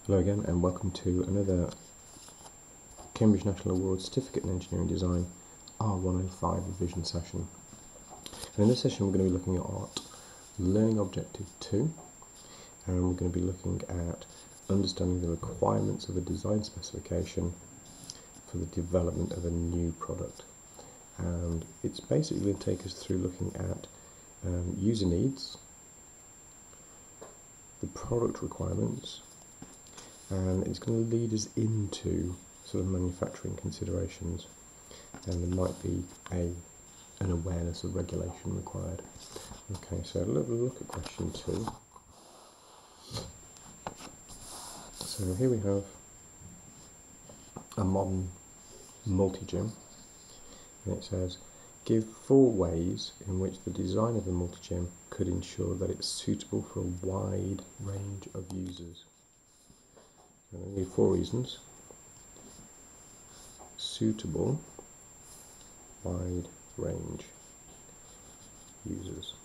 Hello again and welcome to another Cambridge National Award Certificate in Engineering Design R105 revision session. And in this session we're going to be looking at Learning Objective 2, and we're going to be looking at understanding the requirements of a design specification for the development of a new product. And it's basically going to take us through looking at user needs, the product requirements, and it's going to lead us into sort of manufacturing considerations, and there might be an awareness of regulation required. Okay, so let's look at question 2. So here we have a modern multi-gym, and it says, give 4 ways in which the design of a multi-gym could ensure that it's suitable for a wide range of users. So we need 4 reasons. Suitable, wide range users.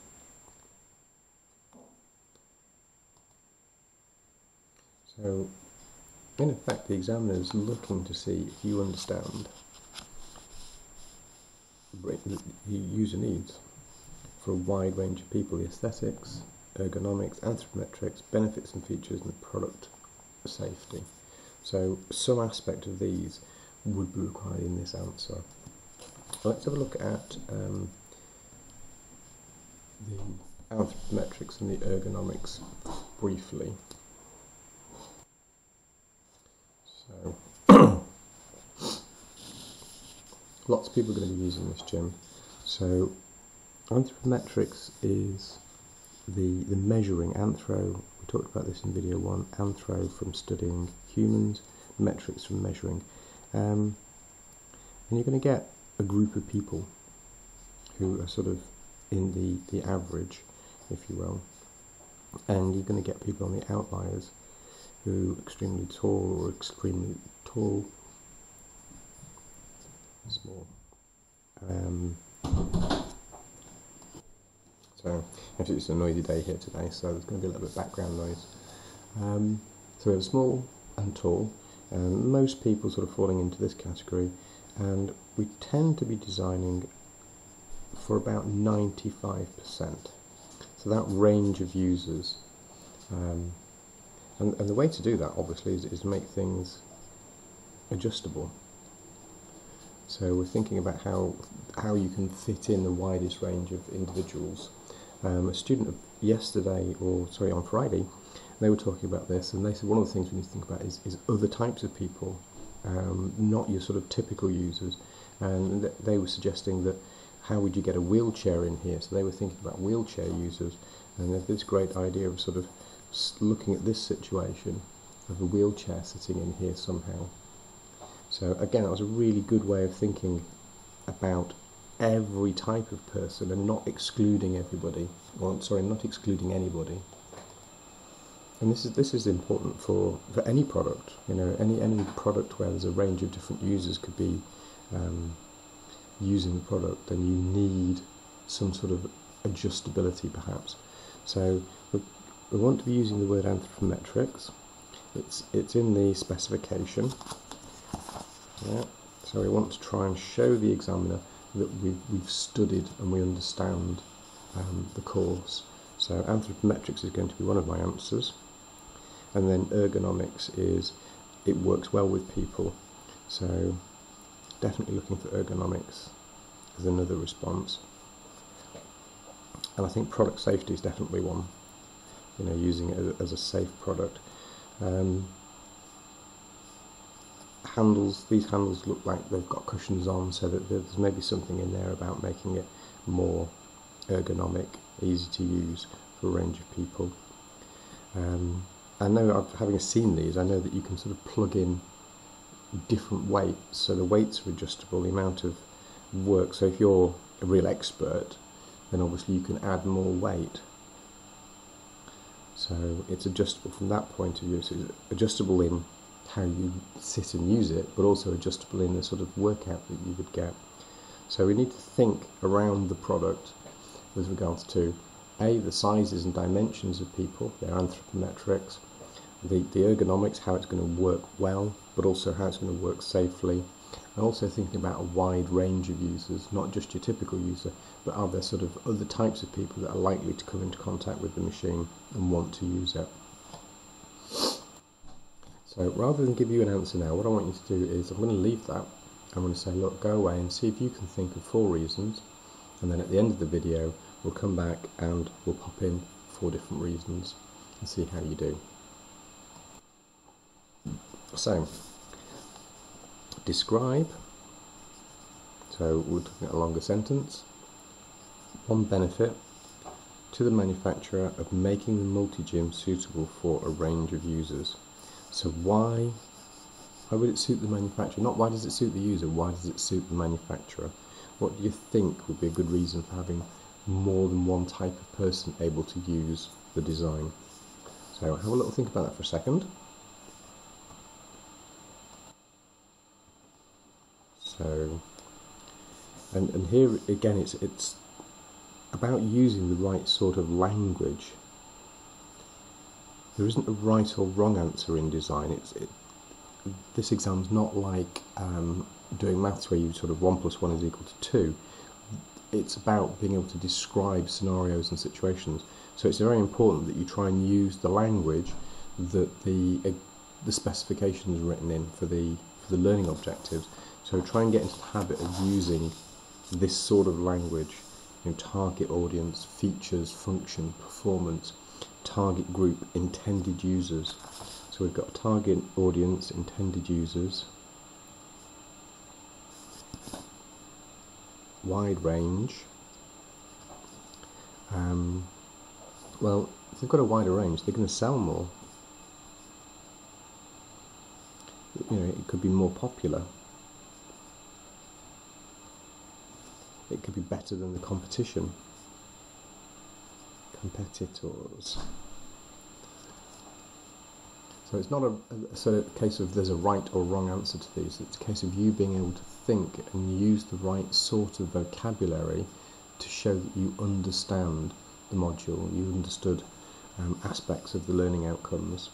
So, in effect, the examiner is looking to see if you understand the user needs for a wide range of people: the aesthetics, ergonomics, anthropometrics, benefits and features, and product safety. So some aspect of these would be required in this answer. Let's have a look at the anthropometrics and the ergonomics briefly. So lots of people are going to be using this gym. So anthropometrics is the measuring. Anthro, we talked about this in video 1, anthro from studying humans, metrics from measuring. And you're going to get a group of people who are sort of in the average, if you will, and you're going to get people on the outliers who are extremely tall or extremely tall, small. So actually it's a noisy day here today, so there's going to be a little bit of background noise. So we have small and tall, and most people sort of falling into this category, and we tend to be designing for about 95%. So that range of users. And the way to do that, obviously, is to make things adjustable. So we're thinking about how you can fit in the widest range of individuals. A student yesterday, or sorry, on Friday, they were talking about this, and they said one of the things we need to think about is other types of people, not your sort of typical users. And they were suggesting that how would you get a wheelchair in here? So they were thinking about wheelchair users, and there's this great idea of sort of looking at this situation of a wheelchair sitting in here somehow. So again, that was a really good way of thinking about every type of person and not excluding everybody, or sorry, not excluding anybody. And this is important for any product. You know, any product where there's a range of different users could be using the product, then you need some sort of adjustability perhaps. So we want to be using the word anthropometrics. It's in the specification. Yeah. So we want to try and show the examiner that we've studied and we understand the course. So anthropometrics is going to be one of my answers, and then ergonomics is it works well with people. So definitely looking for ergonomics as another response. And I think product safety is definitely one. You know, using it as a safe product. These handles look like they've got cushions on, so that there's maybe something in there about making it more ergonomic, easy to use for a range of people. I know, having seen these, I know that you can sort of plug in different weights, so the weights are adjustable, the amount of work. So if you're a real expert, then obviously you can add more weight. So it's adjustable from that point of view. So it's adjustable in how you sit and use it, but also adjustable in the sort of workout that you would get. So we need to think around the product with regards to the sizes and dimensions of people, their anthropometrics, the ergonomics, how it's going to work well, but also how it's going to work safely. And also thinking about a wide range of users, not just your typical user, but are there sort of other types of people that are likely to come into contact with the machine and want to use it. So rather than give you an answer now, what I want you to do is I'm going to leave that. I'm going to say, look, go away and see if you can think of 4 reasons, and then at the end of the video we'll come back and we'll pop in 4 different reasons and see how you do. So, describe, so we're talking a longer sentence, one benefit to the manufacturer of making the multi-gym suitable for a range of users. So why would it suit the manufacturer? Not why does it suit the user, why does it suit the manufacturer? What do you think would be a good reason for having more than one type of person able to use the design? So have a little think about that for a second. So, and here again, it's about using the right sort of language. There isn't a right or wrong answer in design. This exam's not like doing maths where you sort of 1 + 1 is equal to 2. It's about being able to describe scenarios and situations. So it's very important that you try and use the language that the specification is written in for the learning objectives. So try and get into the habit of using this sort of language, target audience, features, function, performance, target group, intended users. So we've got target audience, intended users, wide range. Well, if they've got a wider range, they're going to sell more. It could be more popular. It could be better than the competition. Competitors. So it's not a sort of case of there's a right or wrong answer to these. It's a case of you being able to think and use the right sort of vocabulary to show that you understand the module, you understood aspects of the learning outcomes.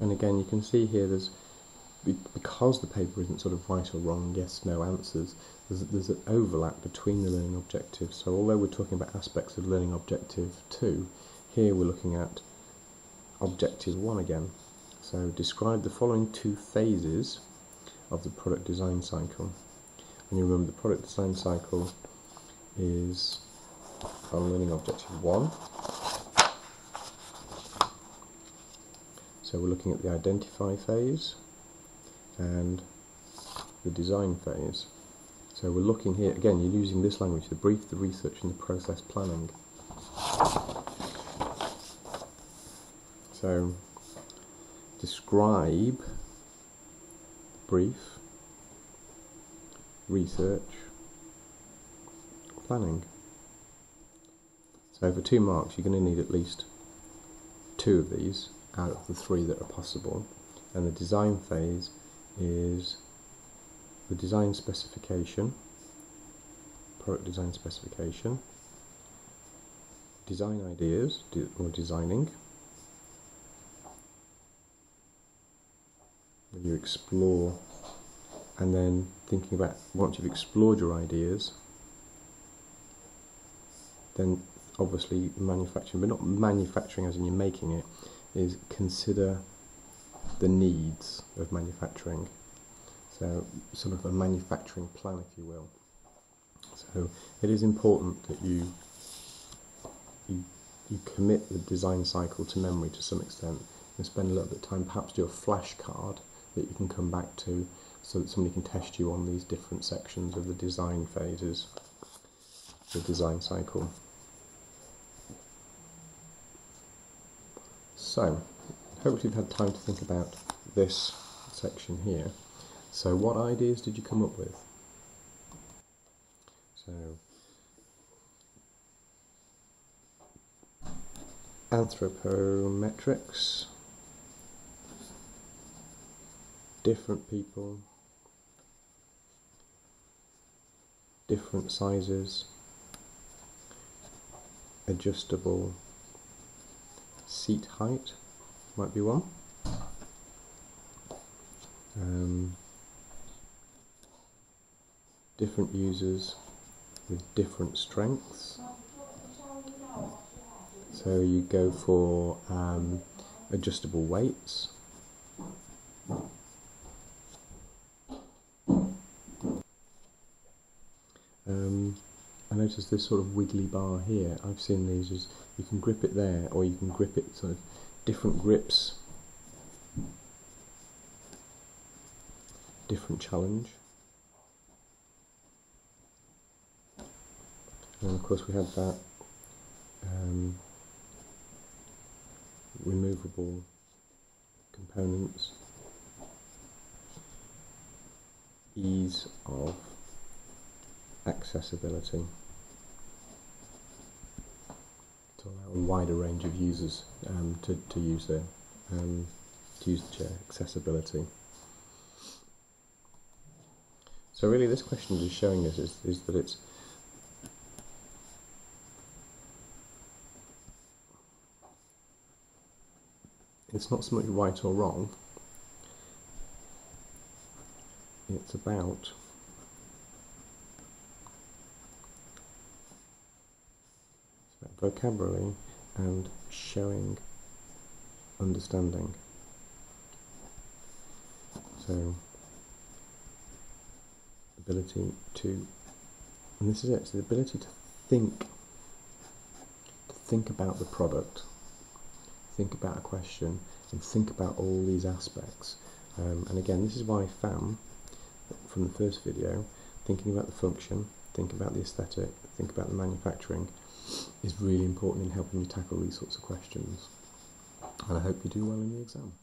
And again, you can see here because the paper isn't sort of right or wrong, yes, no answers, there's an overlap between the learning objectives. So although we're talking about aspects of learning objective 2, here we're looking at objective 1 again. So describe the following 2 phases of the product design cycle. And you remember the product design cycle is on learning objective 1. So we're looking at the identify phase and the design phase. So we're looking here, again, you're using this language, the brief, the research and the process planning. So describe, brief, research, planning. So for 2 marks you're going to need at least 2 of these out of the 3 that are possible. And the design phase is the design specification, product design specification, design ideas or designing, where you explore, and then thinking about once you've explored your ideas, then obviously manufacturing, but not manufacturing as in you're making it, is consider the needs of manufacturing. So sort of a manufacturing plan, if you will. So it is important that you commit the design cycle to memory to some extent, and spend a little bit of time, perhaps do a flashcard that you can come back to so that somebody can test you on these different sections of the design phases, the design cycle. So, hopefully you've had time to think about this section here. So what ideas did you come up with? So, anthropometrics, different people, different sizes, adjustable, Seat height might be one. Different users with different strengths. So you go for adjustable weights. I noticed this sort of wiggly bar here. I've seen these as you can grip it there, or you can grip it sort of different grips, different challenge. And of course we have that removable components, ease of accessibility to allow a wider range of users to use the chair. Accessibility. So really this question is showing us is that it's not so much right or wrong, it's about vocabulary and showing understanding. So ability to, and this is it, so the ability to think about the product, think about a question, and think about all these aspects. And again, this is why FAM, from the first video, thinking about the function, think about the aesthetic, think about the manufacturing, is really important in helping you tackle these sorts of questions. And I hope you do well in the exam.